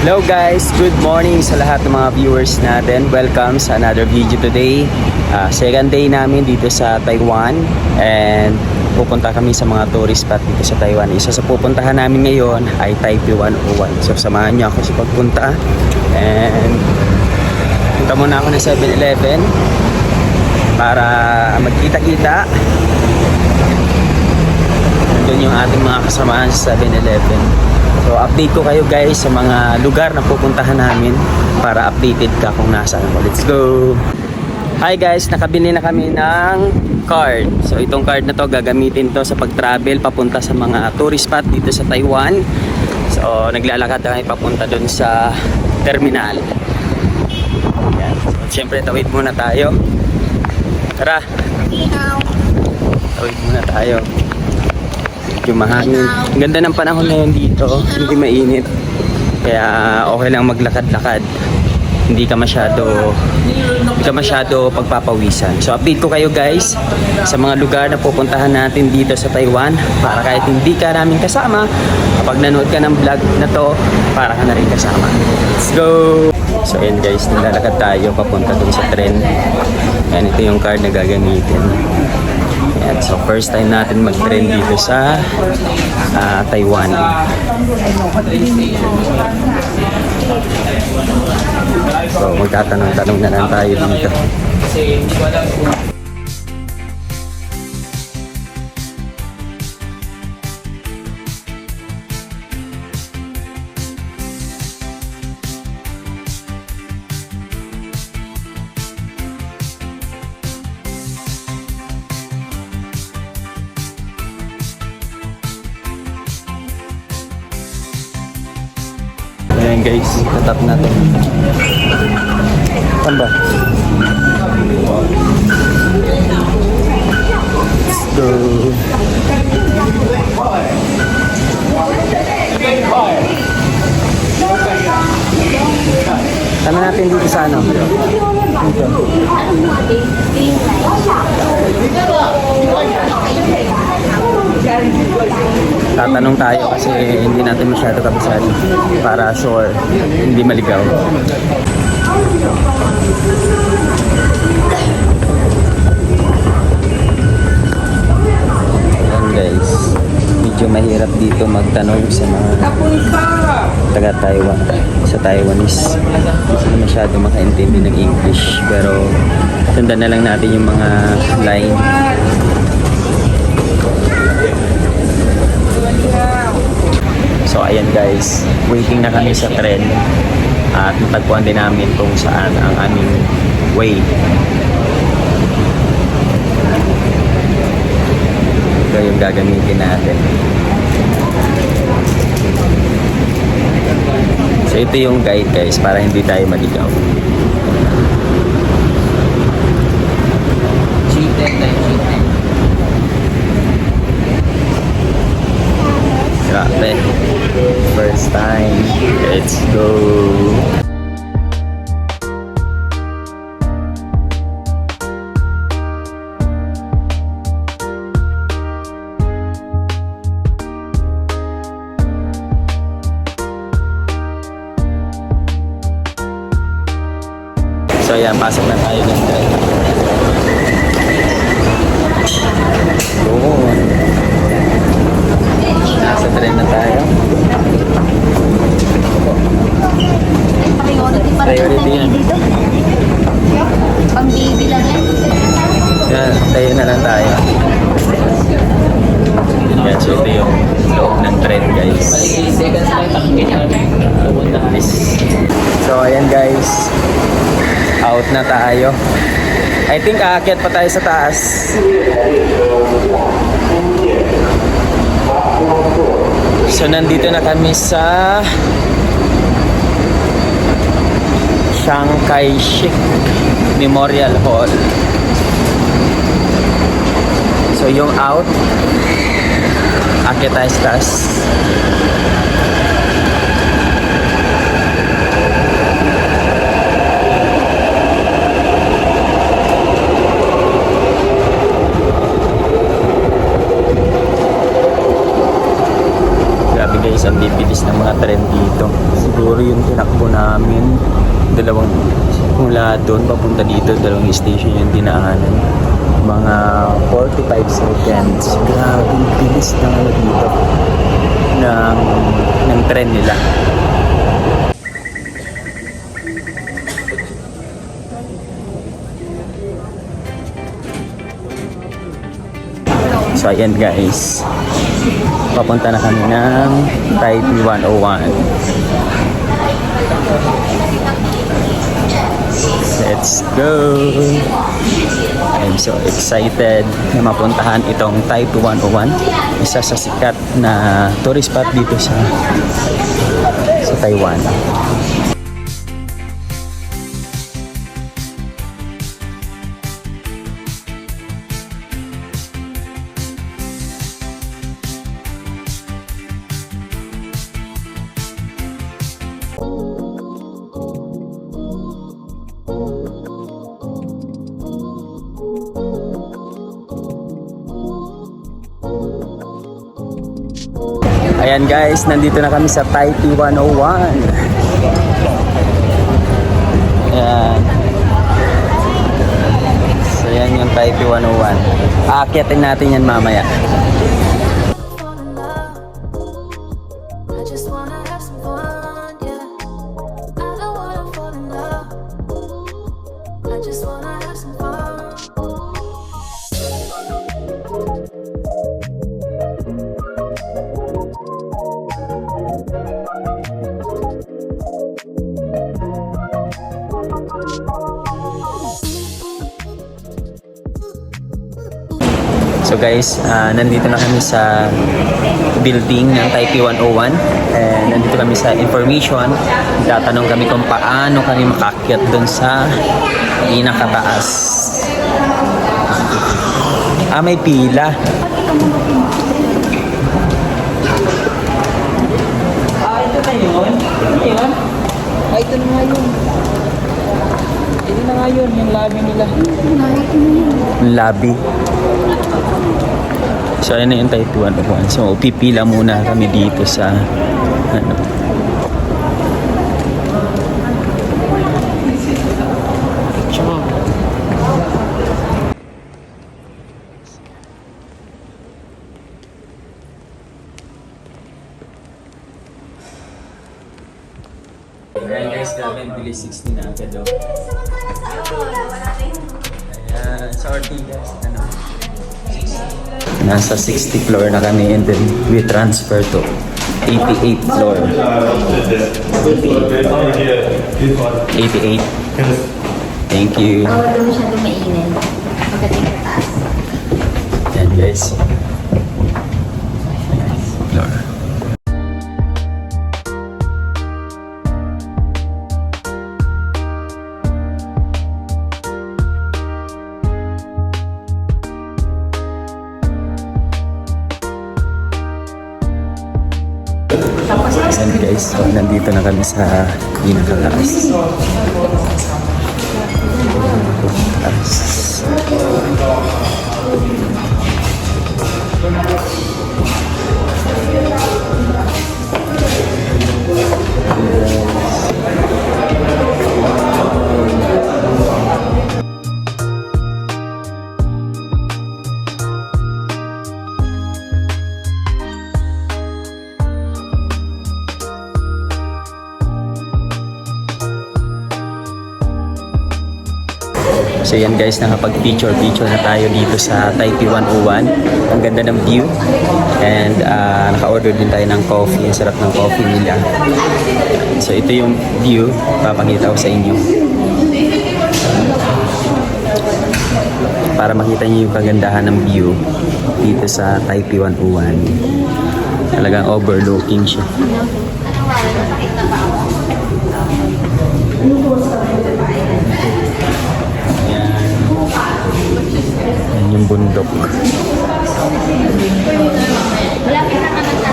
Hello guys, good morning sa lahat ng mga viewers natin. Welcome sa another video today. Second day namin dito sa Taiwan and pupunta kami sa mga tourist spot dito sa Taiwan. Isa sa pupuntahan namin ngayon ay Taipei 101. So samahan niyo ako sa pagpunta and punta muna ako ng 7-Eleven para magkita-kita. Nandun yung ating mga kasamahan sa 7-Eleven. So update ko kayo guys sa mga lugar na pupuntahan namin para updated ka kung nasaan ako. Let's go! Hi guys, nakabili na kami ng card. So itong card na to gagamitin to sa pag-travel papunta sa mga tourist spot dito sa Taiwan. So naglalakad na kami papunta dun sa terminal. Yan. So, siyempre tawid muna tayo. Tara! Tawid muna tayo. Yung mahangin. Ang ganda ng panahon ngayon dito, hindi mainit. Kaya okay lang maglakad-lakad. Hindi ka masyado pagpapawisan. So update ko kayo guys sa mga lugar na pupuntahan natin dito sa Taiwan para kahit hindi ka namin kasama, kapag nanood ka ng vlog na to, para ka na rin kasama. Let's go! So ayun guys, nilalakad tayo papunta dun sa tren. Yan, ito yung card na gagamitin. Yan, so first time natin mag-trend dito sa Taiwan. So magtatanong-tanong na lang tayo dito. Ayan guys, tatap natin. Saan ba? Let's go. Tama natin dito sa ano? Dito. Tatanong tayo kasi hindi natin masyado kabisado para sure hindi maligaw. Ayan guys, medyo mahirap dito magtanong sa mga taga Taiwan, sa Taiwanese. Hindi sila masyado makaintindi ng English, pero sundan na lang natin yung mga line. So ayan guys, waiting na kami sa tren at natagpuan din namin kung saan ang aming way. Ito yung gagamitin natin. So ito yung guide guys para hindi tayo maligaw. Grabe. First time. Let's go. So yan, pasok na tayo ng tren. Doon. Nasa tren na tayo. Priority yan. Pang-baby lang yan. Yan, tayo na lang tayo. Yan, so ito yung loob ng tren guys. So ayan guys, out na tayo. I think aakyat pa tayo sa taas. So nandito na kami sa Chiang Kai-shek Memorial Hall. So yung out, aakyat tayo sa taas. guys, ang bibilis ng mga tren dito. Siguro yung doon papunta dito, dalawang station yung dinaanan. Mga 45 seconds. Grabe, bilis ng ano dito. Ng tren nila. So ayan guys, papunta na kami ng Taipei 101. Let's go! I'm so excited na mapuntahan itong Taipei 101. Isa sa sikat na tourist spot dito sa Taiwan. Ayan guys, nandito na kami sa Taipei 101. Ayan. So yan yung Taipei 101. Aakyatin natin yan mamaya. So guys, nandito na kami sa building ng Taipei 101 and nandito kami sa information. Tatanong kami kung paano kami makakyat doon sa pinakataas. May pila. Ito na yun? Ito yun? Ito na nga yun. Ito na nga yun, yung lobby nila. Lobby. So ayun na yung Taipei 101. So pipila muna kami dito sa ano. Ayan guys, grabe yung bilis 60 na agad o. Ayan, sa Ortigas, ano? Nasa 60th floor na kami and then we transfer to 88th floor. 88. Thank you. Bawal daw masyadong mainit. Pagdating sa taas. Yan guys. Floor. Ayan guys, so nandito na kami sa pinakataas. So yan guys, nakapag-picture na tayo dito sa Taipei 101. Ang ganda ng view. And naka-order din tayo ng coffee. Ang sarap ng coffee nila. So ito yung view. Papakita ko sa inyo. Para makita niyo yung kagandahan ng view dito sa Taipei 101. Talagang overlooking siya. Yan yung bundok.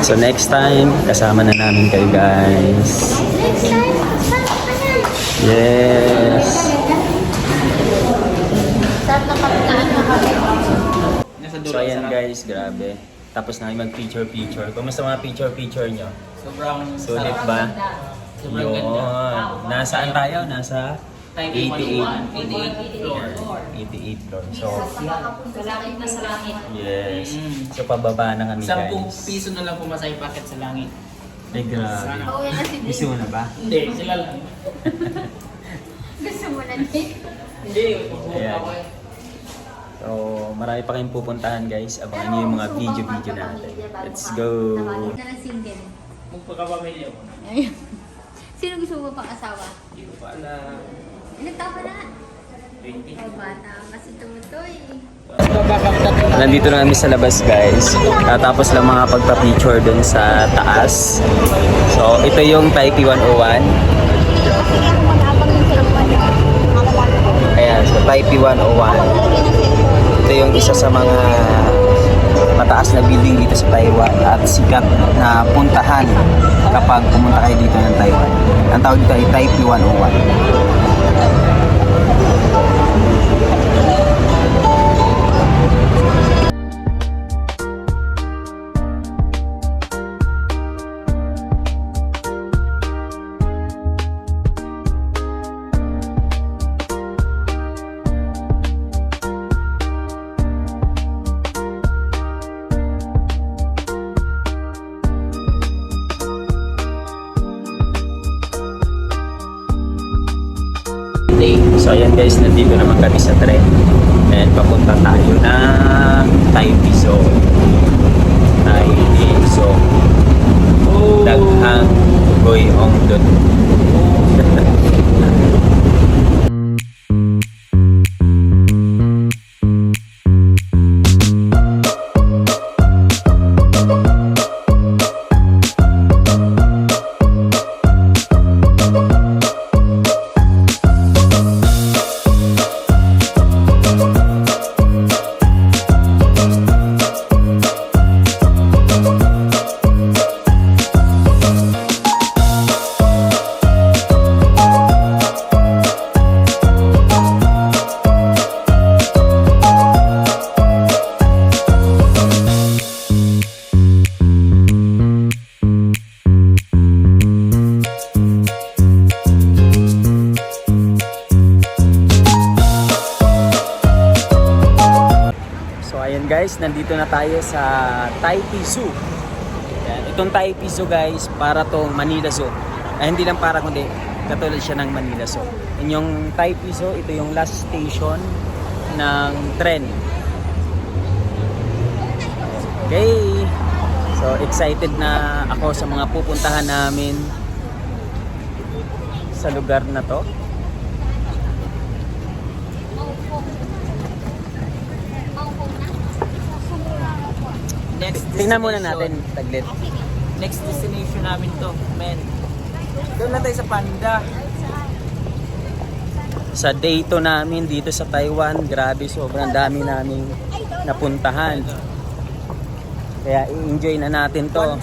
So next time, kasama na namin kayo guys. Yes. So ayan guys, grabe. Tapos na kayo mag-picture. Kumusta mga picture nyo? Sobrang Sulit ba? Sobrang Yun. ganda. Nasaan tayo? Nasa Taipei 88 floor. 88 floor. So, Sa langit na sa langit. yes. So, pababa na kami 10 guys. piso na lang pumasay packet sa langit. Ay, grabe. Sana. Pauwi na si Gusto mo na ba? Hindi, sila lang. Gusto mo na din. Hindi, Ayan. So, marami pa kayong pupuntahan guys. Abangan nyo yung mga video-video natin. Let's go! Nakakita na single. magpakapamilya mo. Ayun. Sino gusto mo pang asawa? Hindi ko pa alam. Ilang taon ka na? 20. Ay, bata kasi tumutoy. Nandito na kami sa labas guys. Tatapos lang mga pagpa-picture dun sa taas. So, ito yung Taipei 101. Ayan, so Taipei 101. Ito yung isa sa mga mataas na building dito sa Taiwan at sikat na puntahan kapag pumunta kayo dito ng Taiwan. Ang tawag dito ay Taipei 101. So ayan guys, nandito naman kami sa tren. And papunta tayo ng Taipei Zoo. Taipei Zoo. Daghang Goyong Dun. Ayan guys, nandito na tayo sa Taipei Zoo. Ayan, itong Taipei Zoo guys, para tong Manila Zoo. Ay, hindi lang para kundi katulad siya ng Manila Zoo. And yung Taipei Zoo, ito yung last station ng tren. Okay. So excited na ako sa mga pupuntahan namin sa lugar na to. Next Tingnan muna destination. natin, taglit. Next destination namin to, men. Doon na tayo sa Panda. Sa day 2 namin dito sa Taiwan, grabe, sobrang dami naming napuntahan. Kaya i-enjoy na natin to.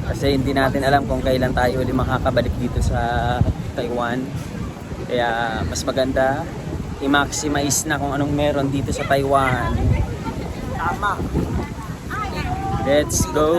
Kasi hindi natin alam kung kailan tayo ulit makakabalik dito sa Taiwan. Kaya mas maganda i-maximize na kung anong meron dito sa Taiwan. Tama. Let's go!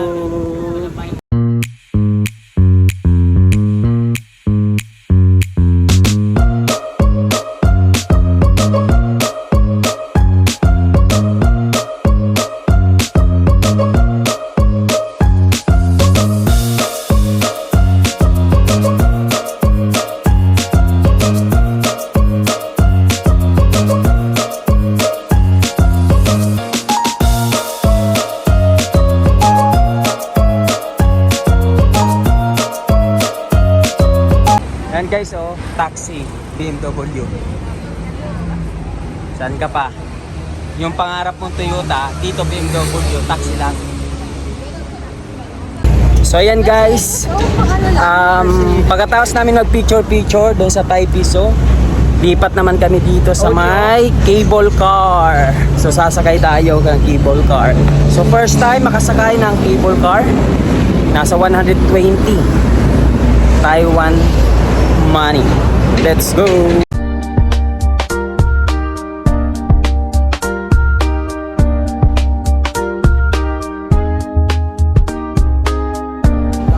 Yan guys, oh, taxi, BMW. Saan ka pa? Yung pangarap mong Toyota, dito BMW, taxi lang. So ayan guys, pagkatapos namin mag-picture doon sa Taipei Zoo, lipat naman kami dito sa may cable car. So sasakay tayo ng cable car. So first time makasakay ng cable car, nasa 120 Taiwan money. Let's go!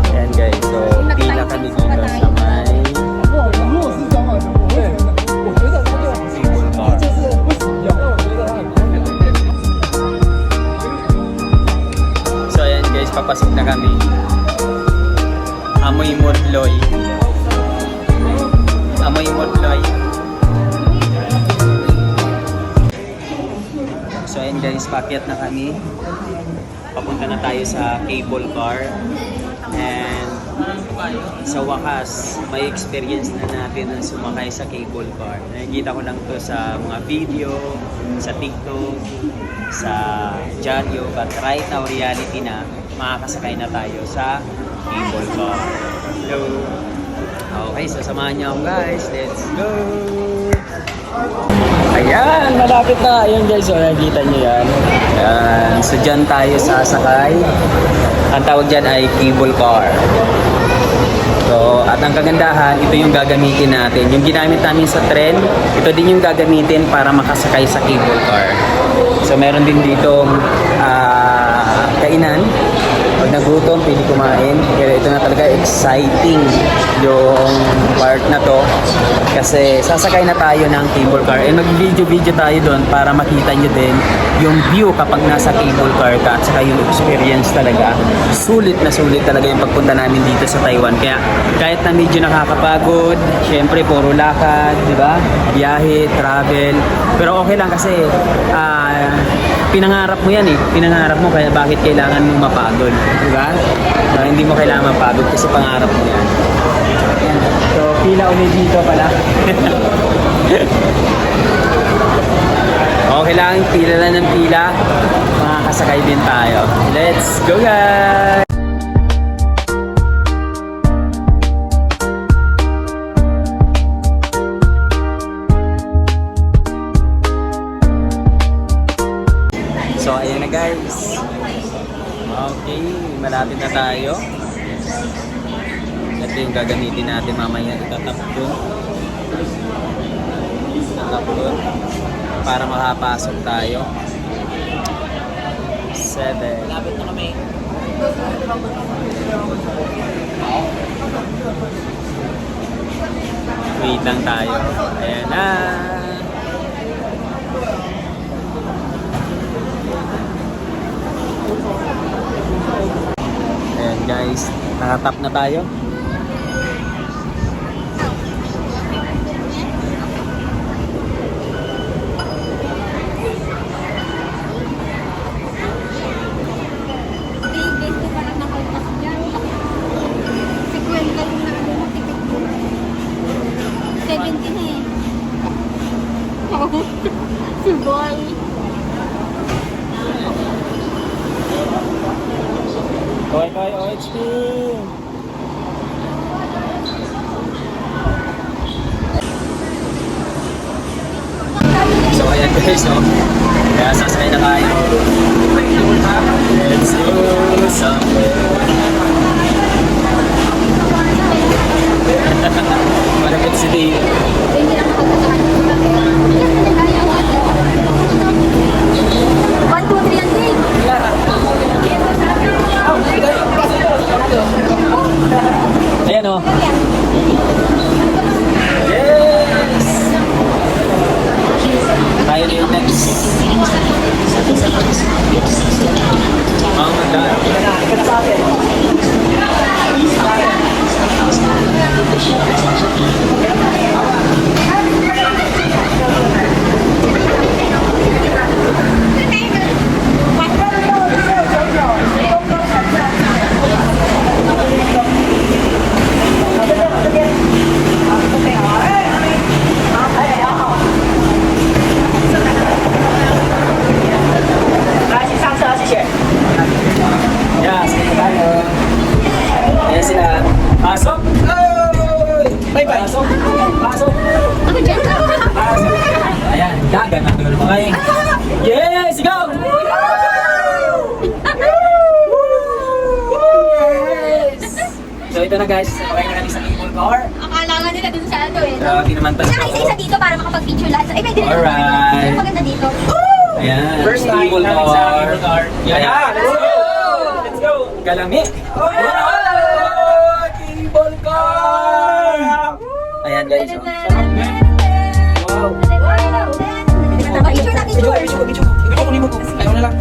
Ayan guys, so pila kami dito sa may na kami. Amoy mudloy. Amoy mudloy. So ayun guys, paakyat na kami. Papunta na tayo sa cable car. And sa wakas, may experience na natin na sumakay sa cable car. Nakikita ko lang to sa mga video, sa TikTok, sa dyaryo. But right now, reality na, makakasakay na tayo sa cable car. Hello! Okay, sasamahan niyo ako guys. Let's go! Ayan, malapit na. Ayan guys, so nakikita niyo yan. Ayan, so dyan tayo sasakay. Ang tawag dyan ay cable car. So, at ang kagandahan, ito yung gagamitin natin. Yung ginamit namin sa tren, ito din yung gagamitin para makasakay sa cable car. So, meron din ditong kainan. Pag nagutom, pwede kumain. Pero ito na talaga exciting yung part na to. Kasi sasakay na tayo ng cable car. And mag-video-video tayo doon para makita nyo din yung view kapag nasa cable car ka. At saka yung experience talaga. Sulit na sulit talaga yung pagpunta namin dito sa Taiwan. Kaya kahit na medyo nakakapagod, syempre puro lakad, di ba? Biyahe, travel. Pero okay lang kasi pinangarap mo yan eh. Pinangarap mo kaya bakit kailangan mong mapagod. Diba? Hindi mo kailangan mapagod kasi pangarap mo yan. Ayan. So, pila ulit dito pala. Okay lang, pila lang ng pila. Makakasakay din tayo. Let's go guys! So, ayan na guys. Okay, malapit na tayo. Ito yung gagamitin natin mamaya. Itatap doon. Itatap doon. Para makapasok tayo. 7. Malapit na kami. Wait lang tayo. Ayan na. Ayan guys, nakatap na tayo. Si boy. Koy OHP! So ayan guys, no? Kaya sasakay na tayo. Let's go somewhere. Malapit si Dave. Hindi lang makapagsakan. 1, 2, 3 yan din. Ayan o. Yes! Tayo na yung next. Oh my God. Yes, tayo. Ayan sila. Pasok! Bye-bye! Pasok! Pasok! Ako dyan. Pasok! Ayan, dagan ang dulo mo kayo. Yes! Go! Yes! So ito na guys, okay na kami sa cable car. Akala nga nila dun sa ano eh. Grabe naman talaga. Saka isa-isa dito para makapag-picture lahat. Ay, pwede rin. Alright. Yung maganda dito. Ayan, First time cable namin sa car. cable car. Ayan. Let's go! Let's go! Galami. Cable car! Ayan guys. Oh. Wow! Picture na, picture. Ito ko mo. Ayaw na lang.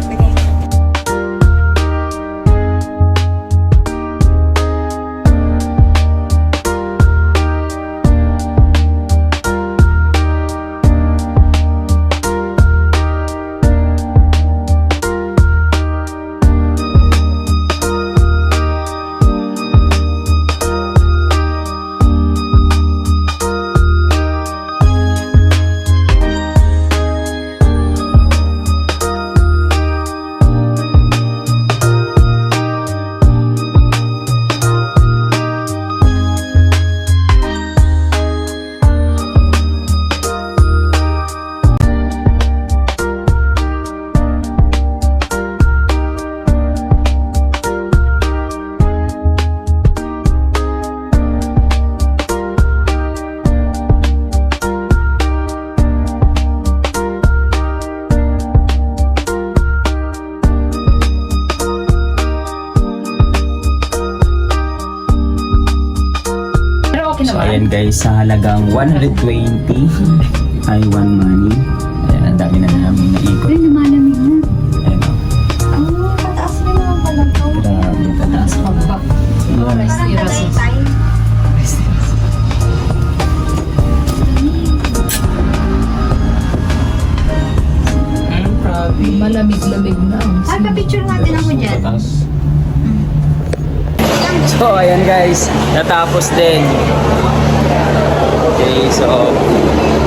guys, sa halagang 120 Taiwan money. Ayan, ang dami na namin naikot. Uy, lumalamig na. Ayan o. Pataas na naman pala to. Grabe, tataas pa ba? Malamig-lamig na. Ay, pa-picture natin ako dyan. So, ayan guys, natapos din. Okay, so,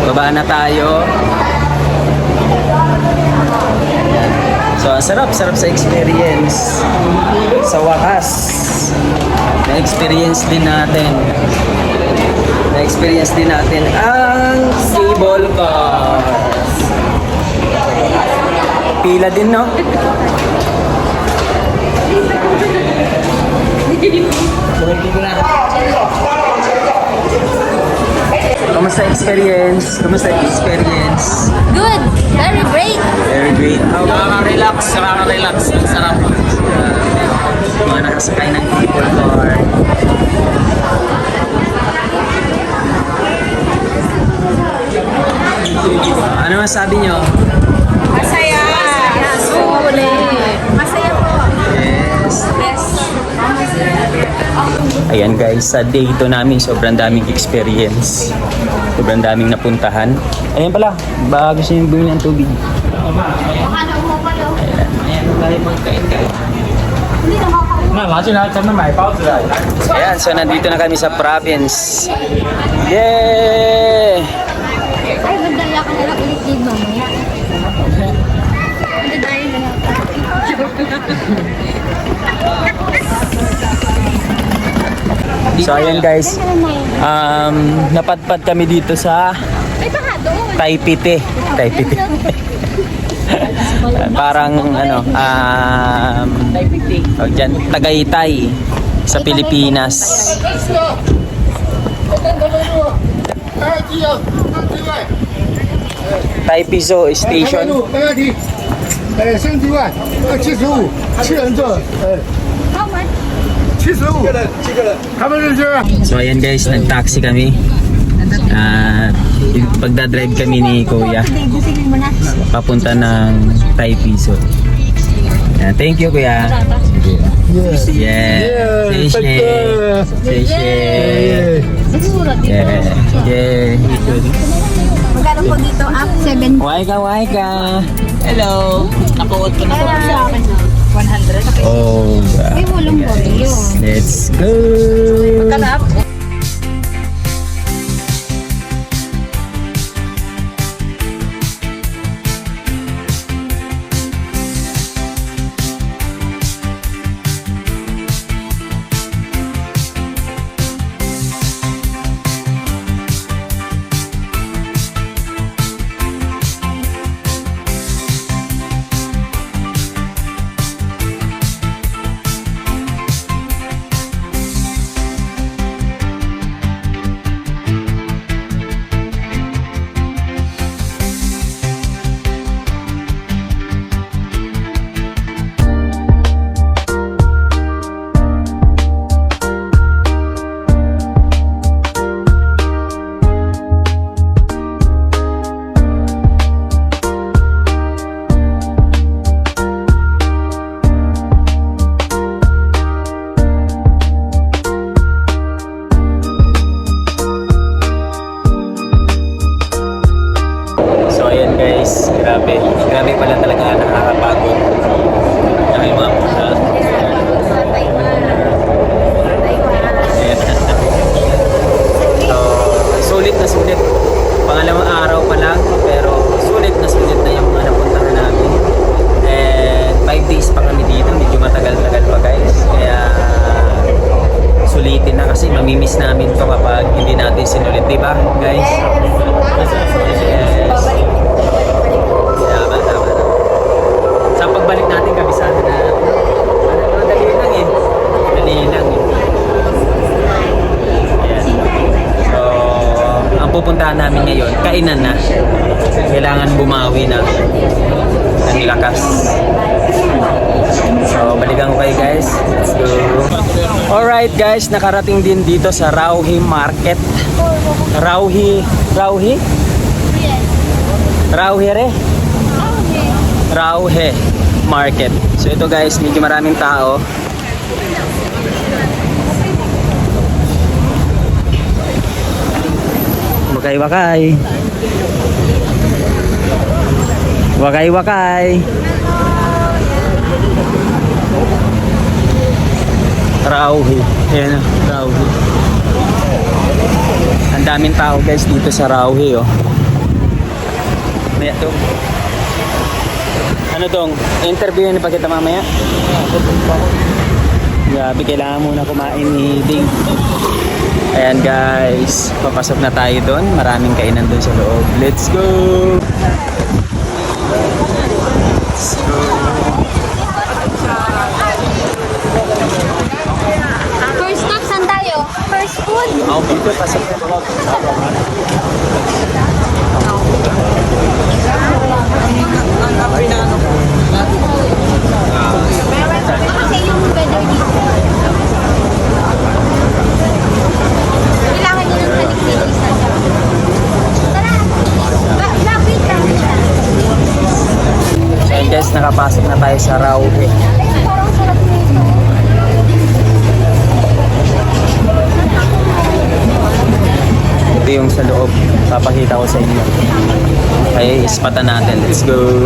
baba na tayo. Ayan. So, ang sarap sa experience. Sa wakas, na-experience din natin. Na-experience din natin ang cable car. Pila din, no? Kamusta experience? Kamusta experience? Good! Very great! Very great. Nakaka-relax. Ang sarap. Mga nakasakay ng cable car. Ano masabi nyo? Masaya! Sulit! Masaya po! Yes. Yes! Ayan guys, sa day ito namin sobrang daming experience. Sobrang daming napuntahan. Ayan pala, baka gusto nyo bumili ng tubig. Baka na umapalo. Ayan, tayo magkain-kain. Hindi nakakauwa. Ayan, so nandito na kami sa province. Yay! Ay, magdala ka na lang ulit din mamaya. Hindi tayo na lang. So ayan guys, napadpad kami dito sa Ay, baka doon. Taipite. Taipite. Parang ano, dyan, Tagaytay sa Pilipinas. Taipiso Station. 没问题。3万，75，七人座How much? ，75，7个人，他们认识。 So ayan guys, nag-taxi kami. Pagdadrive kami ni Kuya Gisingin mo na. papunta ng Taipiso. Thank you Kuya. Yes. Yeah. Siguro dito. Yeah. Magkano po dito? Up 7. Waika. Hello. Nakuot ko na po. Sa akin na. 100. Oh, Ay, walang baryo. let's go. Kalap. Grabe pala talaga nakakapagod. Dahil mga puta. So, sulit. Pangalawang araw pa lang, pero sulit na yung mga napuntahan namin. And 5 days pa kami dito, medyo matagal-tagal pa guys. Kaya sulitin na kasi mamimiss namin to kapag hindi natin sinulit, di ba guys? Yes. Tama. Sa pagbalik natin, kabisado na. Dali lang eh. Ayan. So, ang pupuntahan namin ngayon, kainan na. Kailangan bumawi na ng lakas. So, balikan ko kayo guys. Let's go. Alright guys, nakarating din dito sa Rauhe Market. Rauhe re? Rauhe Market. So ito guys, medyo maraming tao. Wakay-wakay. Wakay-wakay. Rauhe. Ayan, Rauhe. Ang daming tao guys dito sa Rauhe, oh. Maya to. Ano tong? Interview ni pagkita mamaya? Grabe, kailangan muna kumain ni Ding. Ayan guys, papasok na tayo doon. Maraming kainan doon sa loob. Let's go! Let's go! First stop, saan tayo? First food. Ako dito, pasok na loob. Kasi yung weather dito. Kailangan nyo ng taliktilis na siya. Tara! Lapit lang siya. So ayan guys, nakapasok na tayo sa Rauhe. Parang sarap nito. Ito yung sa loob. Papakita ko sa inyo. Okay, ispatan natin. Let's go!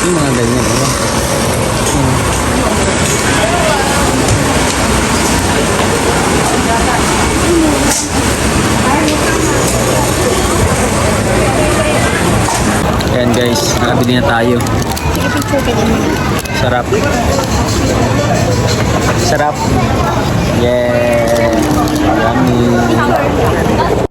Yung mga ganyan, diba? Ayan guys, nakabili na tayo. Sarap. Sarap. Yeah. Marami.